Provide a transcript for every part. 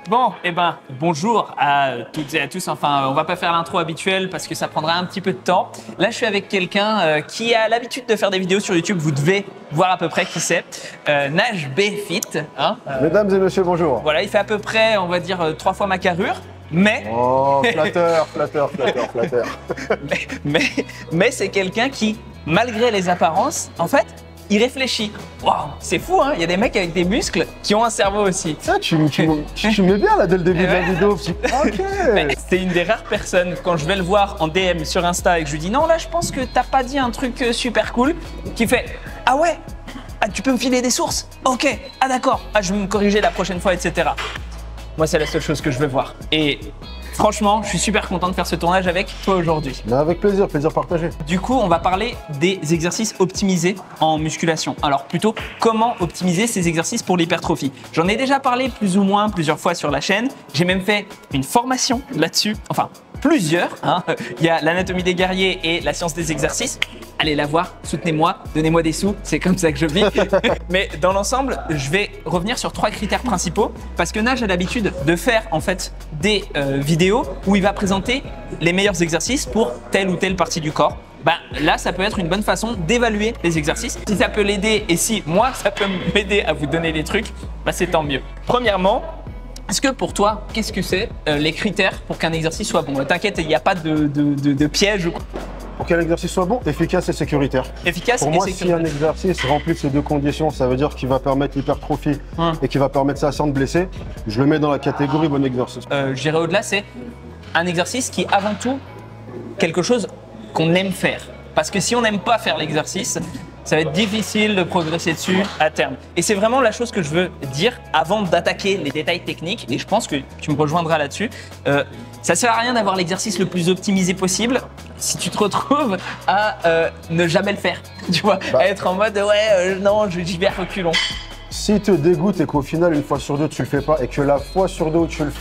Bon, eh ben, bonjour à toutes et à tous. Enfin, on va pas faire l'intro habituelle parce que ça prendra un petit peu de temps. Là, je suis avec quelqu'un qui a l'habitude de faire des vidéos sur YouTube. Vous devez voir à peu près qui c'est. Naj B-Fit. Hein, Mesdames et messieurs, bonjour. Voilà, il fait à peu près, on va dire, 3 fois ma carrure. Mais, Oh, flatteur, flatteur, flatteur, flatteur. mais c'est quelqu'un qui, malgré les apparences, en fait, il réfléchit. Waouh, c'est fou, hein. Il y a des mecs avec des muscles qui ont un cerveau aussi. Ça, tu me mets bien là dès le début de la vidéo. Ok. C'est une des rares personnes, quand je vais le voir en DM sur Insta et que je lui dis non, là, je pense que t'as pas dit un truc super cool, qui fait ah ouais, ah, tu peux me filer des sources? Ok, ah d'accord, ah, je vais me corriger la prochaine fois, etc. Moi, c'est la seule chose que je veux voir. Et franchement, je suis super content de faire ce tournage avec toi aujourd'hui. Mais avec plaisir, plaisir partagé. Du coup, on va parler des exercices optimisés en musculation. Alors plutôt, comment optimiser ces exercices pour l'hypertrophie. J'en ai déjà parlé plus ou moins plusieurs fois sur la chaîne. J'ai même fait une formation là-dessus. Enfin, plusieurs. Hein. Il y a l'anatomie des guerriers et la science des exercices. Allez la voir, soutenez-moi, donnez-moi des sous, c'est comme ça que je vis. Mais dans l'ensemble, je vais revenir sur 3 critères principaux parce que Naj a l'habitude de faire en fait des vidéos où il va présenter les meilleurs exercices pour telle ou telle partie du corps. Ben, là, ça peut être une bonne façon d'évaluer les exercices. Si ça peut l'aider et si moi, ça peut m'aider à vous donner des trucs, ben, c'est tant mieux. Premièrement, est-ce que pour toi, qu'est-ce que c'est les critères pour qu'un exercice soit bon? T'inquiète, il n'y a pas de piège ou quoi. Pour qu'un exercice soit bon, efficace et sécuritaire. Efficace Pour et moi, sécuritaire. si un exercice remplit ces 2 conditions, ça veut dire qu'il va permettre l'hypertrophie et qu'il va permettre ça sans te blesser, je le mets dans la catégorie bon exercice. J'irai au-delà, c'est un exercice qui est avant tout quelque chose qu'on aime faire. Parce que si on n'aime pas faire l'exercice, ça va être difficile de progresser dessus à terme. Et c'est vraiment la chose que je veux dire avant d'attaquer les détails techniques, et je pense que tu me rejoindras là-dessus. Ça sert à rien d'avoir l'exercice le plus optimisé possible si tu te retrouves à ne jamais le faire. Tu vois, à être en mode ouais, non, j'y vais à reculons. S'il te dégoûte et qu'au final, une fois sur 2, tu le fais pas et que la fois sur 2 où tu le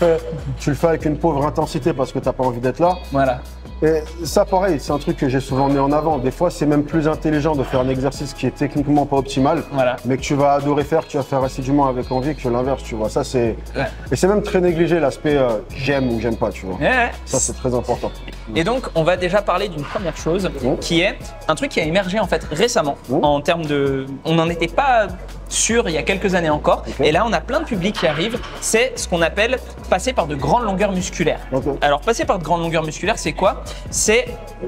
fais avec une pauvre intensité parce que tu n'as pas envie d'être là. Voilà. Et ça, pareil, c'est un truc que j'ai souvent mis en avant. Des fois, c'est même plus intelligent de faire un exercice qui est techniquement pas optimal, Voilà. mais que tu vas adorer faire, que tu vas faire assidûment avec envie, que l'inverse, tu vois. Ça, c'est… Ouais. Et c'est même très négligé l'aspect j'aime ou j'aime pas, tu vois. Ouais. Ça, c'est très important. Et donc, on va déjà parler d'une première chose qui est un truc qui a émergé en fait récemment en termes de… On n'en était pas sûr il y a quelques années encore. Okay. Et là, on a plein de publics qui arrivent. C'est ce qu'on appelle passer par de grandes longueurs musculaires. Okay. Alors, passer par de grandes longueurs musculaires, c'est quoi? C'est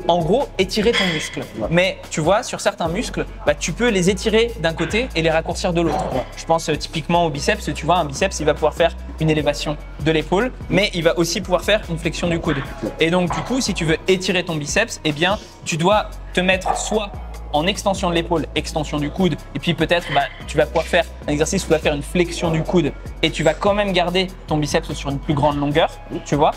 en gros étirer ton muscle. Ouais. Mais tu vois, sur certains muscles, bah, tu peux les étirer d'un côté et les raccourcir de l'autre. Ouais. Je pense typiquement au biceps. Tu vois, un biceps, il va pouvoir faire une élévation de l'épaule, mais il va aussi pouvoir faire une flexion du coude. Et donc, du coup, si tu veux étirer ton biceps, eh bien, tu dois te mettre soit en extension de l'épaule, extension du coude, et puis peut-être tu vas pouvoir faire un exercice où tu vas faire une flexion du coude et tu vas quand même garder ton biceps sur une plus grande longueur, tu vois.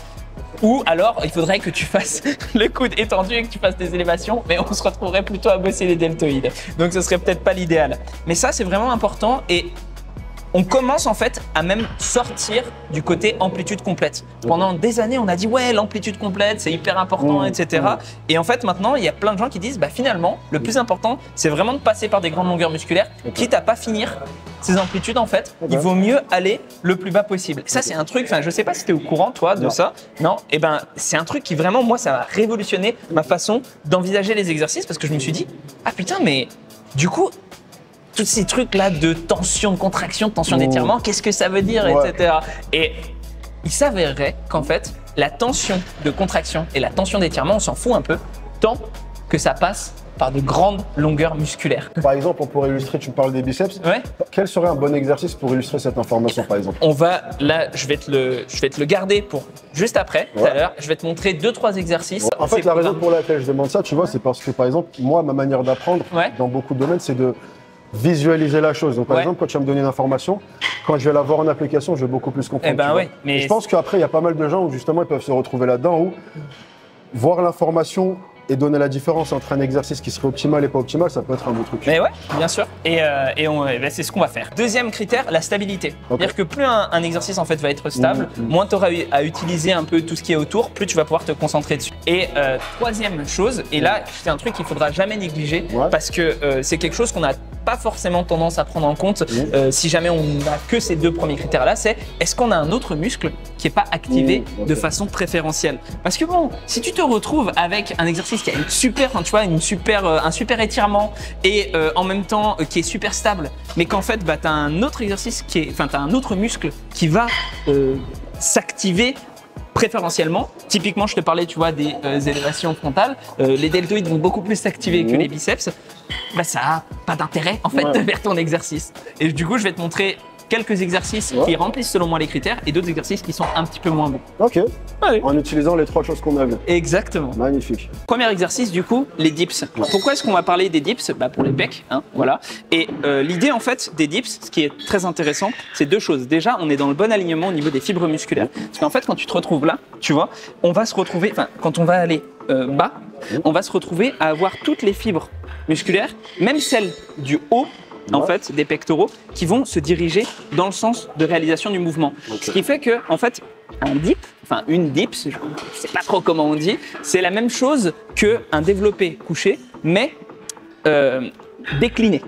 Ou alors, il faudrait que tu fasses le coude étendu et que tu fasses des élévations, mais on se retrouverait plutôt à bosser les deltoïdes. Donc, ce serait peut-être pas l'idéal. Mais ça, c'est vraiment important et on commence en fait à même sortir du côté amplitude complète. Pendant des années, on a dit ouais, l'amplitude complète, c'est hyper important, etc. Et en fait, maintenant, il y a plein de gens qui disent bah finalement, le plus important, c'est vraiment de passer par des grandes longueurs musculaires, quitte à pas finir ces amplitudes en fait. Il vaut mieux aller le plus bas possible. Et ça, c'est un truc, enfin, je sais pas si tu es au courant toi de ça. Non, et ben, c'est un truc qui vraiment, moi, ça a révolutionné ma façon d'envisager les exercices parce que je me suis dit ah putain, mais du coup, tous ces trucs-là de tension, de contraction, de tension d'étirement, qu'est-ce que ça veut dire, etc. Et il s'avérerait qu'en fait, la tension de contraction et la tension d'étirement, on s'en fout un peu, tant que ça passe par de grandes longueurs musculaires. Par exemple, on pourrait illustrer, tu me parles des biceps. Ouais. Quel serait un bon exercice pour illustrer cette information, par exemple? On va, là, je vais te le garder pour juste après, tout à l'heure. Je vais te montrer 2-3 exercices. En fait, la raison pour laquelle je demande ça, tu vois, c'est parce que, par exemple, moi, ma manière d'apprendre dans beaucoup de domaines, c'est de visualiser la chose. Donc, par exemple, quand tu vas me donner une information, quand je vais la voir en application, je vais beaucoup plus comprendre. Eh ben oui, mais et je pense qu'après, il y a pas mal de gens où justement, ils peuvent se retrouver là-dedans, où voir l'information et donner la différence entre un exercice qui serait optimal et pas optimal, ça peut être un bon truc. Mais ouais, bien sûr. Et c'est ce qu'on va faire. Deuxième critère, la stabilité. C'est-à-dire que plus un exercice en fait va être stable, moins tu auras à utiliser un peu tout ce qui est autour, plus tu vas pouvoir te concentrer dessus. Et troisième chose, et là c'est un truc qu'il faudra jamais négliger parce que c'est quelque chose qu'on a pas forcément tendance à prendre en compte si jamais on n'a que ces deux premiers critères-là, c'est est-ce qu'on a un autre muscle qui n'est pas activé de façon préférentielle. Parce que bon, si tu te retrouves avec un exercice qui a une super, tu vois, un super étirement et en même temps qui est super stable, mais qu'en fait, bah, tu as un autre exercice tu as un autre muscle qui va s'activer préférentiellement. Typiquement, je te parlais, tu vois, des élévations frontales. Les deltoïdes vont beaucoup plus s'activer que les biceps. Bah, ça n'a pas d'intérêt en fait vers ton exercice. Et du coup, je vais te montrer quelques exercices qui remplissent selon moi les critères et d'autres exercices qui sont un petit peu moins bons. Ok. Allez. En utilisant les trois choses qu'on a vues. Exactement. Magnifique. Premier exercice du coup, les dips. Pourquoi est-ce qu'on va parler des dips? Bah, pour les pecs, hein, voilà. Et l'idée en fait des dips, ce qui est très intéressant, c'est deux choses. Déjà, on est dans le bon alignement au niveau des fibres musculaires. Parce qu'en fait, quand tu te retrouves là, tu vois, on va se retrouver, quand on va aller bas, on va se retrouver à avoir toutes les fibres musculaires, même celles du haut, en fait, des pectoraux, qui vont se diriger dans le sens de réalisation du mouvement. Ce qui fait que, en fait, un dip, une dips, je ne sais pas trop comment on dit, c'est la même chose qu'un développé couché, mais décliné.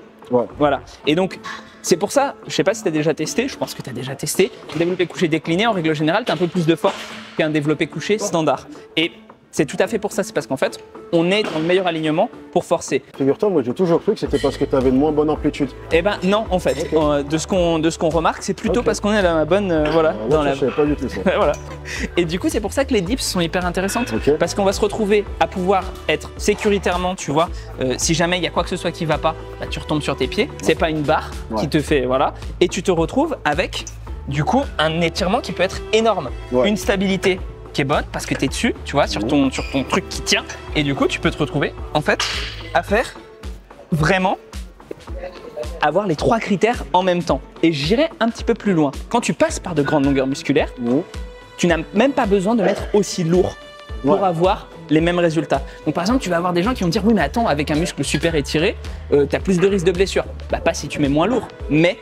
Voilà. Et donc, c'est pour ça, je ne sais pas si tu as déjà testé, je pense que tu as déjà testé, un développé couché décliné, en règle générale, tu as un peu plus de force qu'un développé couché standard. Et c'est tout à fait pour ça, c'est parce qu'en fait, on est dans le meilleur alignement pour forcer. Figure-toi, moi j'ai toujours cru que c'était parce que tu avais une moins bonne amplitude. Eh ben non, en fait, de ce qu'on remarque, c'est plutôt parce qu'on est dans la bonne, je savais pas du tout ça. Voilà. Et du coup, c'est pour ça que les dips sont hyper intéressantes, parce qu'on va se retrouver à pouvoir être sécuritairement, tu vois, si jamais il y a quoi que ce soit qui va pas, bah, tu retombes sur tes pieds, c'est pas une barre qui te fait, voilà, et tu te retrouves avec, du coup, un étirement qui peut être énorme, une stabilité qui est bonne parce que tu es dessus, tu vois, sur ton truc qui tient. Et du coup, tu peux te retrouver, en fait, à faire vraiment avoir les trois critères en même temps. Et j'irai un petit peu plus loin. Quand tu passes par de grandes longueurs musculaires, tu n'as même pas besoin de mettre aussi lourd pour avoir les mêmes résultats. Donc par exemple, tu vas avoir des gens qui vont dire « Oui, mais attends, avec un muscle super étiré, tu as plus de risque de blessure. » Bah pas si tu mets moins lourd, mais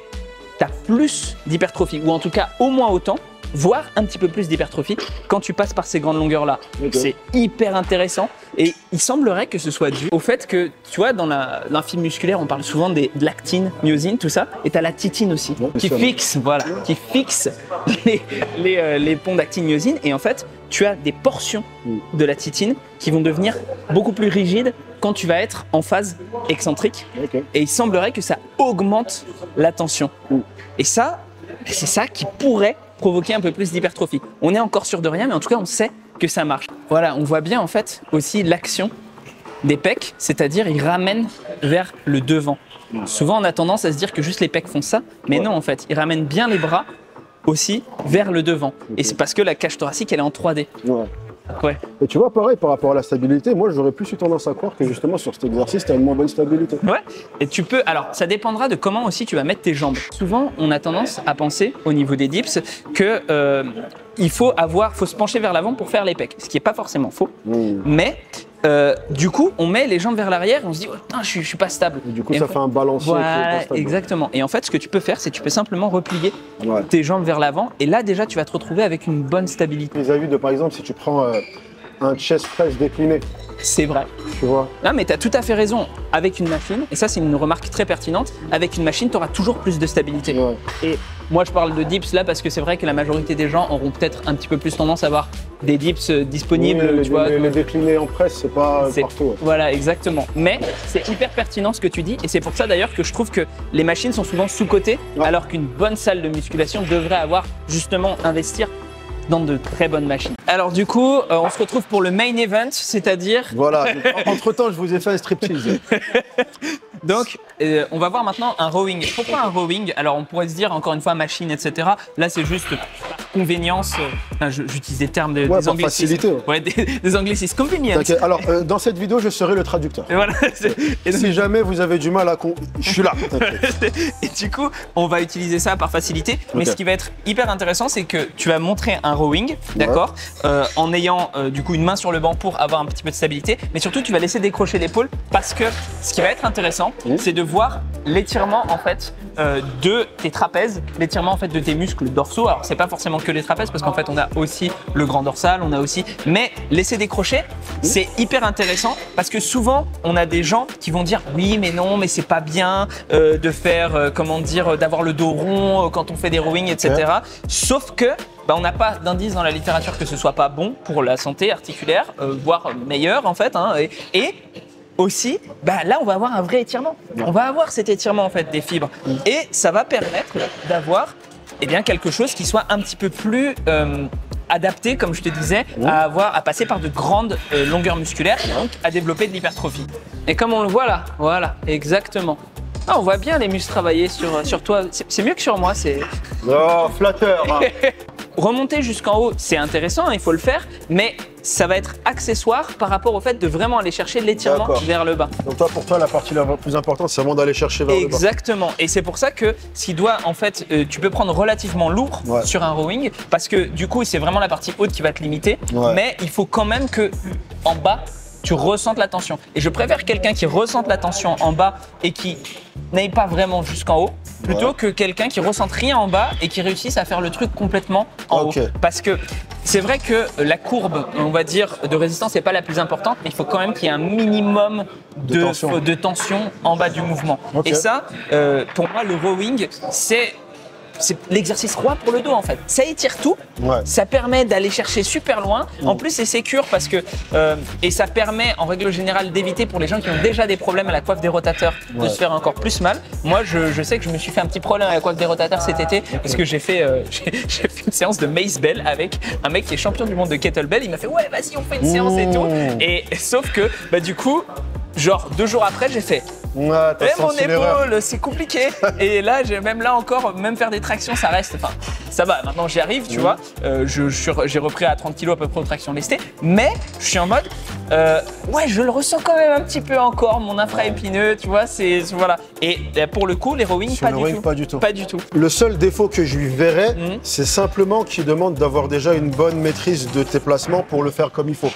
tu as plus d'hypertrophie, ou en tout cas au moins autant, voire un petit peu plus d'hypertrophie quand tu passes par ces grandes longueurs-là. C'est hyper intéressant et il semblerait que ce soit dû au fait que, tu vois, dans l'infime musculaire, on parle souvent de l'actine, myosine, tout ça, et tu as la titine aussi, qui fixe les ponts d'actine-myosine, et en fait, tu as des portions de la titine qui vont devenir beaucoup plus rigides quand tu vas être en phase excentrique, et il semblerait que ça augmente la tension. Et ça, c'est ça qui pourrait provoquer un peu plus d'hypertrophie. On est encore sûr de rien, mais en tout cas, on sait que ça marche. Voilà, on voit bien en fait aussi l'action des pecs, c'est-à-dire ils ramènent vers le devant. Souvent, on a tendance à se dire que juste les pecs font ça, mais non, en fait, ils ramènent bien les bras aussi vers le devant. Et c'est parce que la cage thoracique, elle est en 3D. Et tu vois, pareil, par rapport à la stabilité, moi j'aurais plus eu tendance à croire que justement sur cet exercice, tu as une moins bonne stabilité. Et tu peux, alors ça dépendra de comment aussi tu vas mettre tes jambes. Souvent, on a tendance à penser au niveau des dips que il faut se pencher vers l'avant pour faire les pecs, ce qui n'est pas forcément faux. Mais du coup, on met les jambes vers l'arrière et on se dit oh, putain, je suis pas stable. Et du coup, ça fait un balancier. Voilà, exactement. Et en fait, ce que tu peux faire, c'est que tu peux simplement replier tes jambes vers l'avant et là déjà, tu vas te retrouver avec une bonne stabilité. Vis-à-vis de, par exemple, si tu prends un chest press décliné. C'est vrai. Tu vois. Non, mais tu as tout à fait raison. Avec une machine, et ça c'est une remarque très pertinente, avec une machine, tu auras toujours plus de stabilité. Et moi je parle de dips là parce que c'est vrai que la majorité des gens auront peut-être un petit peu plus tendance à avoir des dips disponibles. Les déclinés en presse, c'est pas partout. Voilà, exactement. Mais c'est hyper pertinent ce que tu dis et c'est pour ça d'ailleurs que je trouve que les machines sont souvent sous-cotées alors qu'une bonne salle de musculation devrait avoir justement investir dans de très bonnes machines. Alors du coup, on se retrouve pour le main event, c'est-à-dire… Voilà, entre-temps, je vous ai fait un striptease. Donc, on va voir maintenant un rowing. Pourquoi un rowing? Alors, on pourrait se dire, encore une fois, machine, etc. Là, c'est juste par convenience. J'utilise des termes des anglicismes. Facilité. Des anglicismes. Convenience. Alors, dans cette vidéo, je serai le traducteur. Et voilà. Et si jamais vous avez du mal à… Je suis là. Et du coup, on va utiliser ça par facilité. Mais ce qui va être hyper intéressant, c'est que tu vas montrer un rowing, d'accord, en ayant du coup une main sur le banc pour avoir un petit peu de stabilité. Mais surtout, tu vas laisser décrocher l'épaule parce que ce qui va être intéressant, c'est de voir l'étirement en fait de tes trapèzes, l'étirement en fait de tes muscles dorsaux. Alors c'est pas forcément que les trapèzes parce qu'en fait, on a aussi le grand dorsal, on a aussi. Mais laisser des crochets, c'est hyper intéressant parce que souvent, on a des gens qui vont dire oui, mais non, mais c'est pas bien de faire, comment dire, d'avoir le dos rond quand on fait des rowing, etc. Sauf que on n'a pas d'indice dans la littérature que ce soit pas bon pour la santé articulaire, voire meilleur en fait. Hein, et aussi, là, on va avoir un vrai étirement. On va avoir cet étirement en fait des fibres et ça va permettre d'avoir quelque chose qui soit un petit peu plus adapté, comme je te disais, à passer par de grandes longueurs musculaires et donc à développer de l'hypertrophie. Et comme on le voit là, voilà, exactement. Ah, on voit bien les muscles travailler sur toi. C'est mieux que sur moi. C'est. Oh, flatteur. Hein. Remonter jusqu'en haut, c'est intéressant, il faut le faire, mais ça va être accessoire par rapport au fait de vraiment aller chercher l'étirement vers le bas. Donc pour toi, la partie la plus importante, c'est vraiment d'aller chercher vers le bas. Exactement. Et c'est pour ça que tu peux prendre relativement lourd sur un rowing, parce que du coup, c'est vraiment la partie haute qui va te limiter, mais il faut quand même que en bas, tu ressentes la tension. Et je préfère quelqu'un qui ressente la tension en bas et qui n'aille pas vraiment jusqu'en haut, plutôt que quelqu'un qui ressente rien en bas et qui réussisse à faire le truc complètement en haut. Parce que c'est vrai que la courbe, on va dire, de résistance n'est pas la plus importante, mais il faut quand même qu'il y ait un minimum de tension en bas du mouvement. Et ça, pour moi, le rowing, c'est l'exercice roi pour le dos en fait. Ça étire tout, ça permet d'aller chercher super loin. En plus, c'est sécure parce que et ça permet en règle générale d'éviter pour les gens qui ont déjà des problèmes à la coiffe des rotateurs de se faire encore plus mal. Moi, je sais que je me suis fait un petit problème à la coiffe des rotateurs cet été parce que j'ai fait une séance de mace bell avec un mec qui est champion du monde de kettlebell. Il m'a fait ouais, vas-y, on fait une séance et tout. Et sauf que du coup, genre 2 jours après, j'ai fait mon épaule, c'est compliqué. Et là, même faire des tractions, ça reste. Enfin, ça va. Maintenant, j'y arrive, tu vois. J'ai repris à 30 kg à peu près aux tractions lestées. Mais je suis en mode, je le ressens quand même un petit peu encore, mon infra-épineux, tu vois. Voilà. Et pour le coup, les rowing, pas du tout. Pas du tout. Le seul défaut que je lui verrais, c'est simplement qu'il demande d'avoir déjà une bonne maîtrise de tes placements pour le faire comme il faut.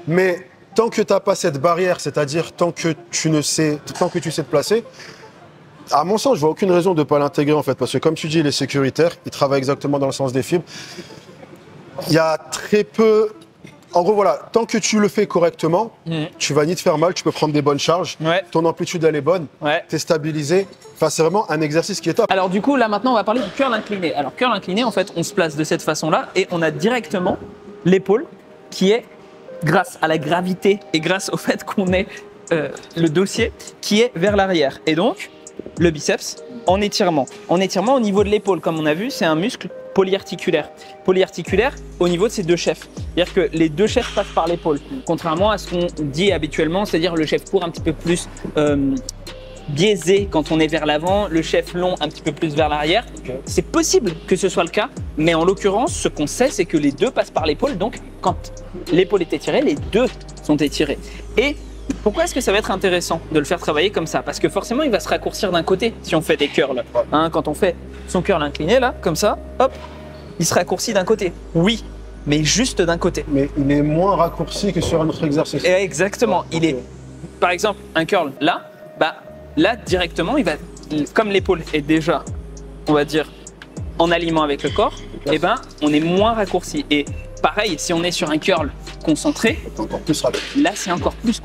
Mais tant que tu n'as pas cette barrière, c'est-à-dire tant que tu sais te placer, à mon sens, je vois aucune raison de ne pas l'intégrer en fait, parce que comme tu dis, il est sécuritaire, il travaille exactement dans le sens des fibres. Il y a très peu. En gros, voilà, tant que tu le fais correctement, tu vas ni te faire mal, tu peux prendre des bonnes charges, ton amplitude elle est bonne, tu es stabilisé. Enfin, c'est vraiment un exercice qui est top. Alors du coup, là maintenant, on va parler du curl incliné. Alors curl incliné, en fait, on se place de cette façon-là et on a directement l'épaule qui est grâce à la gravité et grâce au fait qu'on ait le dossier qui est vers l'arrière. Et donc, le biceps en étirement. En étirement au niveau de l'épaule, comme on a vu, c'est un muscle polyarticulaire. Polyarticulaire au niveau de ses 2 chefs. C'est-à-dire que les 2 chefs passent par l'épaule. Contrairement à ce qu'on dit habituellement, c'est-à-dire le chef court un petit peu plus biaisé quand on est vers l'avant, le chef long un petit peu plus vers l'arrière. C'est possible que ce soit le cas, mais en l'occurrence, ce qu'on sait, c'est que les 2 passent par l'épaule. Donc, quand l'épaule est étirée, les 2 sont étirés. Et pourquoi est-ce que ça va être intéressant de le faire travailler comme ça? Parce que forcément, il va se raccourcir d'un côté si on fait des curls. Quand on fait son curl incliné, là, comme ça, hop, il se raccourcit d'un côté. Oui, mais juste d'un côté. Mais il est moins raccourci que sur un autre exercice. Et exactement. Il est, par exemple, un curl là, là, directement, il va, comme l'épaule est déjà, on va dire, en alignement avec le corps, on est moins raccourci. Et pareil, si on est sur un curl concentré, encore plus là, c'est encore plus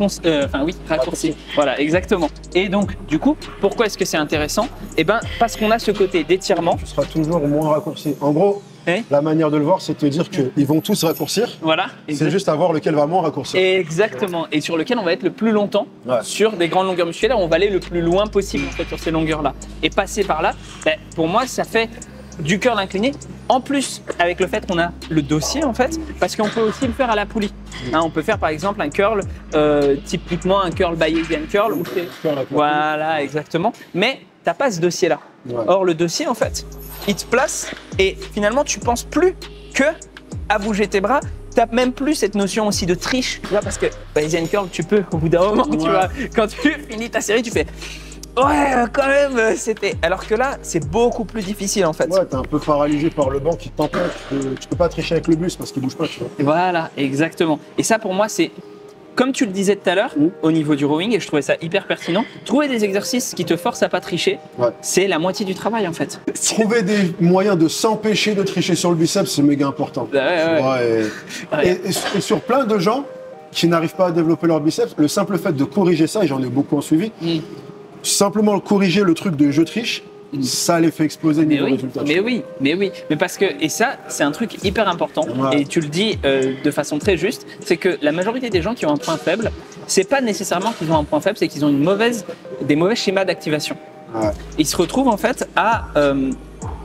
raccourci. Voilà, exactement. Et donc, du coup, pourquoi est-ce que c'est intéressant? Parce qu'on a ce côté d'étirement. Tu seras toujours moins raccourci. En gros, la manière de le voir, c'est de te dire qu'ils vont tous raccourcir. Voilà. C'est juste à voir lequel va moins raccourcir. Exactement. Et sur lequel on va être le plus longtemps sur des grandes longueurs musculaires. On va aller le plus loin possible en fait, sur ces longueurs-là. Et passer par là, pour moi, ça fait du curl incliné. En plus, avec le fait qu'on a le dossier en fait, parce qu'on peut aussi le faire à la poulie. On peut faire par exemple un curl, typiquement un curl Bayesian curl. Où voilà, exactement. Mais t'as pas ce dossier-là. Or, le dossier, en fait, il te place et finalement, tu penses plus que à bouger tes bras. Tu n'as même plus cette notion aussi de triche, tu vois, parce que Bayesian curl, tu peux au bout d'un moment, tu vois. Quand tu finis ta série, tu fais ouais, quand même, c'était. Alors que là, c'est beaucoup plus difficile en fait. Ouais, t'es un peu paralysé par le banc qui t'empêche. Tu peux pas tricher avec le bus parce qu'il bouge pas, tu vois. Voilà, exactement. Et ça, pour moi, c'est comme tu le disais tout à l'heure, au niveau du rowing, et je trouvais ça hyper pertinent, trouver des exercices qui te forcent à pas tricher, c'est la moitié du travail en fait. Trouver des moyens de s'empêcher de tricher sur le biceps, c'est méga important. Et sur plein de gens qui n'arrivent pas à développer leur biceps, le simple fait de corriger ça, et j'en ai beaucoup en suivi, simplement corriger le truc de je triche, ça les fait exploser niveau résultat. Mais parce que, et ça, c'est un truc hyper important, et tu le dis de façon très juste, c'est que la majorité des gens qui ont un point faible, c'est pas nécessairement qu'ils ont un point faible, c'est qu'ils ont des mauvais schémas d'activation. Ils se retrouvent en fait à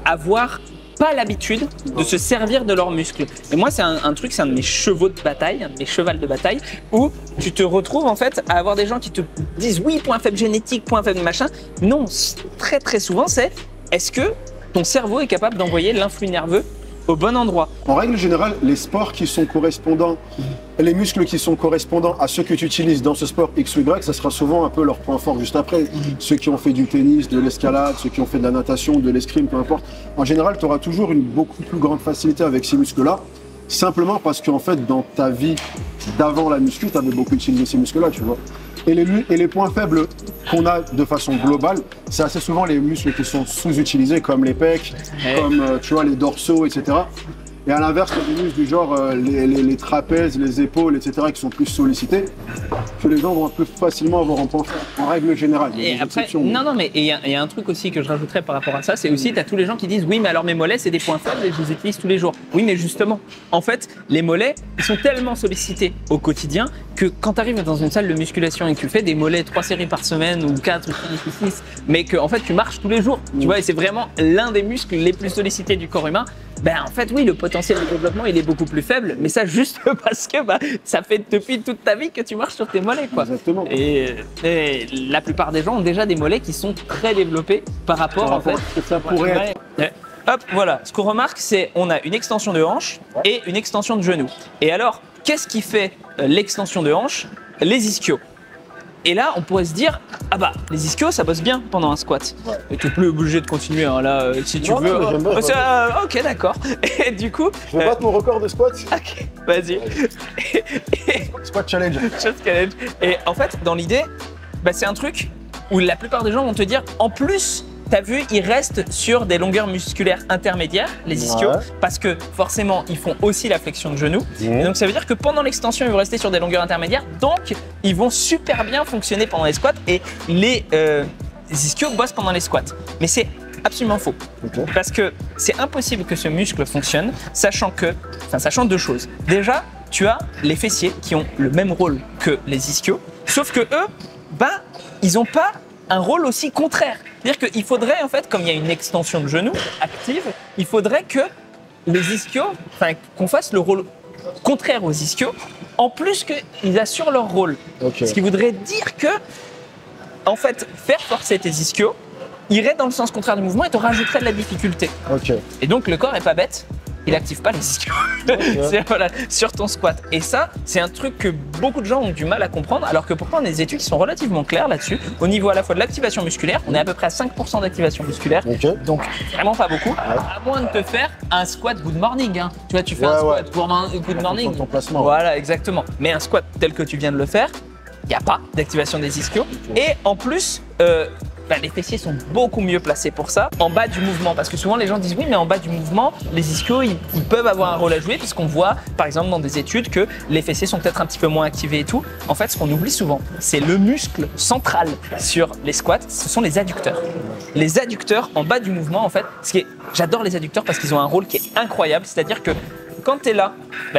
avoir pas l'habitude de se servir de leurs muscles. Et moi, c'est un truc, c'est un de mes chevaux de bataille, un de mes chevals de bataille, où tu te retrouves en fait à avoir des gens qui te disent oui, point faible génétique, point faible machin. Non, très très souvent, c'est est-ce que ton cerveau est capable d'envoyer l'influx nerveux au bon endroit? En règle générale, les sports qui sont correspondants, les muscles qui sont correspondants à ceux que tu utilises dans ce sport X ou Y, ça sera souvent un peu leur point fort juste après. Ceux qui ont fait du tennis, de l'escalade, ceux qui ont fait de la natation, de l'escrime, peu importe. En général, tu auras toujours une beaucoup plus grande facilité avec ces muscles-là, simplement parce qu'en fait, dans ta vie d'avant la muscu, tu avais beaucoup utilisé ces muscles-là, tu vois. Et les points faibles qu'on a de façon globale, c'est assez souvent les muscles qui sont sous-utilisés, comme les pecs, comme tu vois, les dorsaux, etc. Et à l'inverse, il y a des muscles du genre les trapèzes, les épaules, etc. qui sont plus sollicités, que les gens vont plus facilement avoir un point faible, en règle générale. Et après, mais il y a un truc aussi que je rajouterais par rapport à ça, c'est aussi, tu as tous les gens qui disent oui, mais alors mes mollets, c'est des points faibles et je les utilise tous les jours. Oui, mais justement, en fait, les mollets, ils sont tellement sollicités au quotidien que quand tu arrives dans une salle de musculation et que tu fais des mollets 3 séries par semaine ou 4 ou 5 ou 6, mais que en fait, tu marches tous les jours, tu vois, et c'est vraiment l'un des muscles les plus sollicités du corps humain, ben en fait, oui, le potentiel de développement, il est beaucoup plus faible, mais ça juste parce que ça fait depuis toute ta vie que tu marches sur tes mollets, quoi. Exactement. Et la plupart des gens ont déjà des mollets qui sont très développés par rapport en fait. Que ça pourrait être. Hop, voilà. Ce qu'on remarque, c'est on a une extension de hanche et une extension de genou. Et alors, qu'est-ce qui fait l'extension de hanche? Les ischios. Et là, on pourrait se dire, ah bah, les ischios, ça bosse bien pendant un squat. Et tu n'es plus obligé de continuer, hein, là, si tu veux. Ok, d'accord. Et du coup... Je vais battre mon record de squat. Ok, vas-y. Squat challenge. Challenge. Et en fait, dans l'idée, c'est un truc où la plupart des gens vont te dire, en plus... T'as vu, ils restent sur des longueurs musculaires intermédiaires, les ischios, parce que forcément, ils font aussi la flexion de genou. Et donc, ça veut dire que pendant l'extension, ils vont rester sur des longueurs intermédiaires. Donc, ils vont super bien fonctionner pendant les squats et les ischios bossent pendant les squats. Mais c'est absolument faux. Parce que c'est impossible que ce muscle fonctionne, sachant deux choses. Déjà, tu as les fessiers qui ont le même rôle que les ischios, sauf que eux, ils n'ont pas un rôle aussi contraire. C'est-à-dire qu'il faudrait, en fait, comme il y a une extension de genou active, il faudrait que les ischios, qu'on fasse le rôle contraire aux ischios, en plus qu'ils assurent leur rôle. Ce qui voudrait dire que, en fait, faire forcer tes ischios irait dans le sens contraire du mouvement et te rajouterait de la difficulté. Et donc, le corps n'est pas bête. Il n'active pas les ischios sur ton squat. Et ça, c'est un truc que beaucoup de gens ont du mal à comprendre, alors que pourtant, on a des études qui sont relativement claires là-dessus. Au niveau à la fois de l'activation musculaire, on est à peu près à 5% d'activation musculaire, donc vraiment pas beaucoup, à moins de te faire un squat good morning. Hein. Tu vois, tu fais un squat good morning. Ton placement. Voilà, exactement. Mais un squat tel que tu viens de le faire, il n'y a pas d'activation des ischios. Et en plus, les fessiers sont beaucoup mieux placés pour ça, en bas du mouvement. Parce que souvent les gens disent oui, mais en bas du mouvement, les ischios, ils peuvent avoir un rôle à jouer, puisqu'on voit par exemple dans des études que les fessiers sont peut-être un petit peu moins activés et tout. En fait, ce qu'on oublie souvent, c'est le muscle central sur les squats, ce sont les adducteurs. Les adducteurs en bas du mouvement, en fait, j'adore les adducteurs parce qu'ils ont un rôle qui est incroyable. C'est-à-dire que quand tu es là,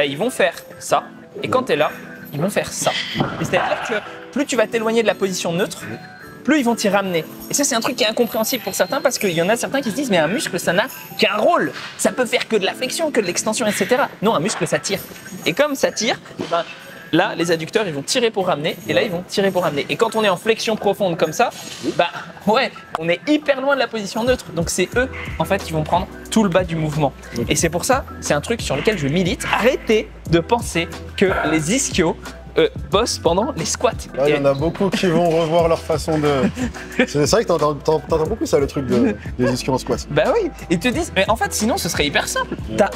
ils vont faire ça, et quand tu es là, ils vont faire ça. C'est-à-dire que plus tu vas t'éloigner de la position neutre, plus ils vont t'y ramener. Et ça, c'est un truc qui est incompréhensible pour certains parce qu'il y en a certains qui se disent mais un muscle, ça n'a qu'un rôle. Ça peut faire que de la flexion, que de l'extension, etc. Non, un muscle, ça tire. Et comme ça tire, là, les adducteurs, ils vont tirer pour ramener et là, ils vont tirer pour ramener. Et quand on est en flexion profonde comme ça, on est hyper loin de la position neutre. Donc, c'est eux, en fait, qui vont prendre tout le bas du mouvement. Et c'est pour ça, c'est un truc sur lequel je milite. Arrêtez de penser que les ischios bossent pendant les squats. Il y en a beaucoup qui vont revoir leur façon de... C'est vrai que t'entends beaucoup ça, le truc des ischios en squat. Bah oui, ils te disent, mais en fait sinon ce serait hyper simple. T'as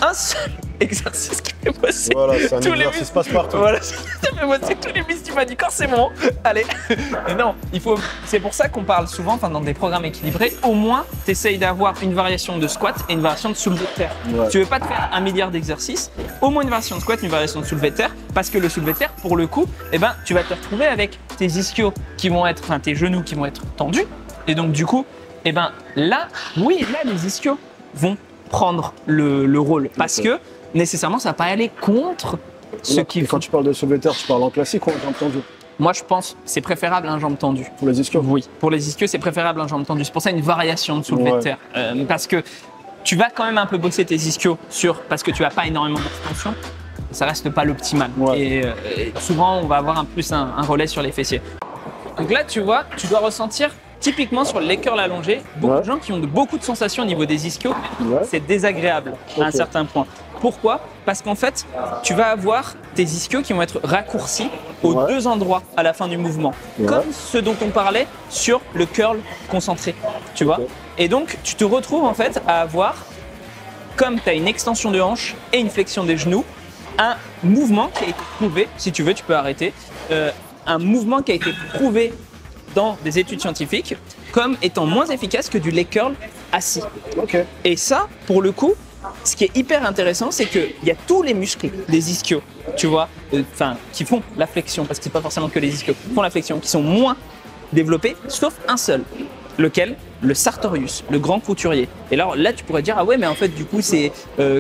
exercice qui fait bosser. Voilà, c'est un tous les exercice passe-partout. Voilà, ça fait bosser tous les muscles du bas du corps, c'est bon. Allez. Mais non, c'est pour ça qu'on parle souvent, enfin, dans des programmes équilibrés, au moins, tu essayes d'avoir une variation de squat et une variation de soulevé de terre. Ouais. Tu veux pas te faire 1 milliard d'exercices, au moins une variation de squat, une variation de soulevé de terre, parce que le soulevé de terre, pour le coup, eh ben, tu vas te retrouver avec tes ischios qui vont être, enfin, tes genoux qui vont être tendus. Et donc, du coup, eh ben, là, oui, là, les ischios vont prendre le rôle. Parce que, nécessairement, ça va pas aller contre ce qui... Quand tu parles de soulevé de terre, tu parles en classique ou en jambe tendue? Moi, je pense que c'est préférable un jambe tendue. Pour les ischios? Oui, pour les ischios, c'est préférable un jambe tendue. C'est pour ça une variation de soulevé de terre. Parce que tu vas quand même un peu bosser tes ischios parce que tu n'as pas énormément d'extension. Ça reste pas l'optimal. Ouais. Et souvent, on va avoir un relais sur les fessiers. Donc là, tu vois, tu dois ressentir typiquement sur le leg curl allongé, beaucoup de gens qui ont beaucoup de sensations au niveau des ischios. C'est désagréable à un certain point. Pourquoi? Parce qu'en fait, tu vas avoir tes ischios qui vont être raccourcis aux deux endroits à la fin du mouvement, comme ce dont on parlait sur le curl concentré, tu vois. Et donc, tu te retrouves en fait à avoir, comme tu as une extension de hanche et une flexion des genoux, un mouvement qui a été prouvé, si tu veux, tu peux arrêter, un mouvement qui a été prouvé dans des études scientifiques comme étant moins efficace que du leg curl assis. Et ça, pour le coup, ce qui est hyper intéressant, c'est qu'il y a tous les muscles des ischios, tu vois, qui font la flexion, parce que c'est pas forcément que les ischios qui font la flexion, qui sont moins développés, sauf un seul. Lequel? Le sartorius, le grand couturier. Et alors là, tu pourrais dire, ah ouais, mais en fait, du coup, c'est,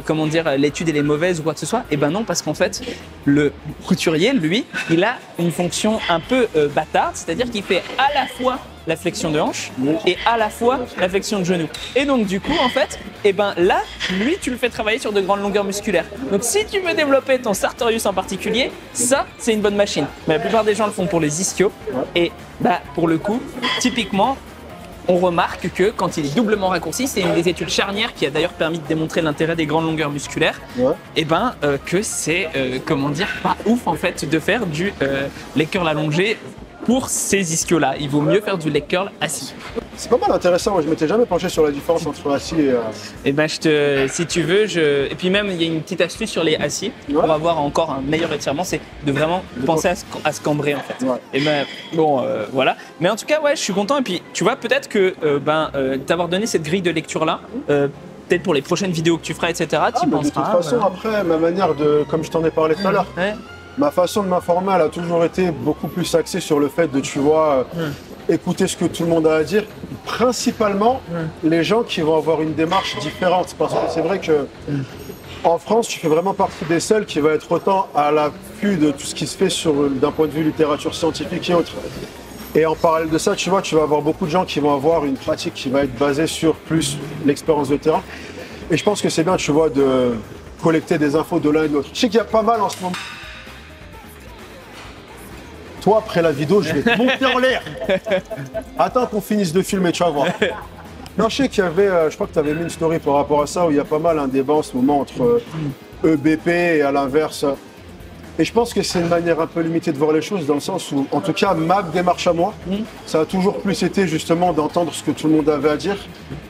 comment dire, l'étude elle est mauvaise ou quoi que ce soit. Eh ben non, parce qu'en fait, le couturier, lui, il a une fonction un peu bâtarde, c'est-à-dire qu'il fait à la fois la flexion de hanche et à la fois la flexion de genou. Et donc, du coup, en fait, eh ben là, lui, tu le fais travailler sur de grandes longueurs musculaires. Donc, si tu veux développer ton sartorius en particulier, ça, c'est une bonne machine. Mais la plupart des gens le font pour les ischios. Et bah, pour le coup, typiquement, on remarque que quand il est doublement raccourci, c'est une des études charnières qui a d'ailleurs permis de démontrer l'intérêt des grandes longueurs musculaires, et ben que c'est, comment dire, pas ouf en fait de faire du leg curl allongé pour ces ischios-là. Il vaut mieux faire du leg curl assis. C'est pas mal intéressant, moi je m'étais jamais penché sur la différence entre assis et... Et ben si tu veux, et puis même il y a une petite astuce sur les assis pour avoir encore un meilleur étirement, c'est de vraiment penser à se cambrer en fait. Et ben bon, voilà. Mais en tout cas, ouais, je suis content. Et puis tu vois, peut-être que t'avoir donné cette grille de lecture là, peut-être pour les prochaines vidéos que tu feras, etc. Tu penseras. De toute façon, après, ma manière de, comme je t'en ai parlé tout à l'heure, ma façon de m'informer, elle a toujours été beaucoup plus axée sur le fait de, tu vois, écouter ce que tout le monde a à dire. Principalement, les gens qui vont avoir une démarche différente. Parce que c'est vrai que en France, tu fais vraiment partie des seuls qui va être autant à l'affût de tout ce qui se fait d'un point de vue littérature scientifique et autres. Et en parallèle de ça, tu vois, tu vas avoir beaucoup de gens qui vont avoir une pratique qui va être basée sur plus l'expérience de terrain. Et je pense que c'est bien, tu vois, de collecter des infos de l'un et de l'autre. Je sais qu'il y a pas mal en ce moment. Toi, après la vidéo, je vais te monter en l'air. Attends qu'on finisse de filmer, tu vas voir. Non, je sais qu'il y avait, je crois que tu avais mis une story par rapport à ça, où il y a pas mal un débat en ce moment entre EBP et à l'inverse. Et je pense que c'est une manière un peu limitée de voir les choses, dans le sens où, en tout cas, ma démarche à moi, ça a toujours plus été justement d'entendre ce que tout le monde avait à dire,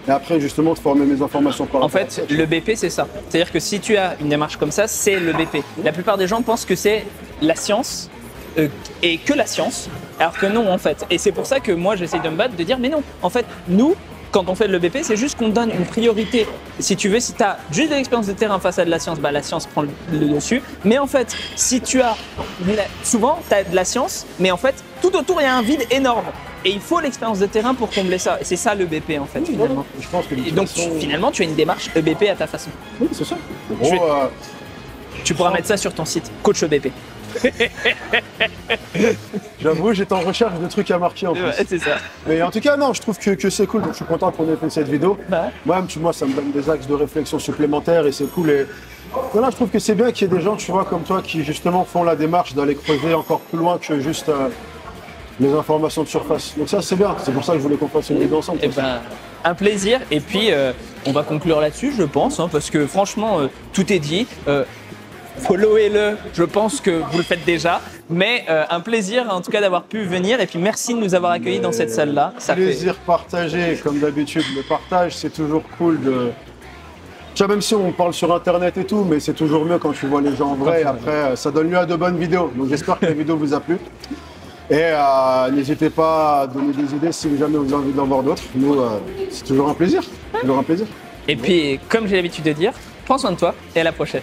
et après justement de former mes informations par rapport à ça. En fait, le BP, c'est ça. C'est-à-dire que si tu as une démarche comme ça, c'est le BP. La plupart des gens pensent que c'est la science, et que la science, alors que non en fait. Et c'est pour ça que moi j'essaie de me battre, de dire mais non, en fait nous, quand on fait le BP, c'est juste qu'on donne une priorité. Si tu veux, si tu as juste de l'expérience de terrain face à de la science, bah la science prend le dessus. Mais en fait, si tu as, souvent tu as de la science, mais en fait tout autour il y a un vide énorme. Et il faut l'expérience de terrain pour combler ça. Et c'est ça le BP en fait finalement. Je pense que et donc finalement tu as une démarche EBP à ta façon. Oui, c'est ça. Tu pourras mettre ça sur ton site, coach EBP. J'avoue, j'étais en recherche de trucs à marquer en plus. C'est ça. Mais en tout cas, non, je trouve que c'est cool. Donc, je suis content qu'on ait fait cette vidéo. Moi, ça me donne des axes de réflexion supplémentaires et c'est cool. Et voilà, je trouve que c'est bien qu'il y ait des gens, tu vois, comme toi, qui justement font la démarche d'aller creuser encore plus loin que juste les informations de surface. Donc ça, c'est bien. C'est pour ça que je voulais qu'on fasse une vidéo ensemble. Un plaisir. Et puis, on va conclure là-dessus, je pense, hein, parce que franchement, tout est dit. Followez-le, je pense que vous le faites déjà, mais un plaisir en tout cas d'avoir pu venir et puis merci de nous avoir accueillis dans cette salle-là. Plaisir partagé, comme d'habitude, le partage c'est toujours cool de... Tu vois, même si on parle sur Internet et tout, mais c'est toujours mieux quand tu vois les gens en vrai. Et après, ça donne lieu à de bonnes vidéos. Donc j'espère que la vidéo vous a plu. Et n'hésitez pas à donner des idées si jamais vous avez envie d'en voir d'autres. Nous, c'est toujours un plaisir. Toujours un plaisir. Et puis, comme j'ai l'habitude de dire, prends soin de toi et à la prochaine.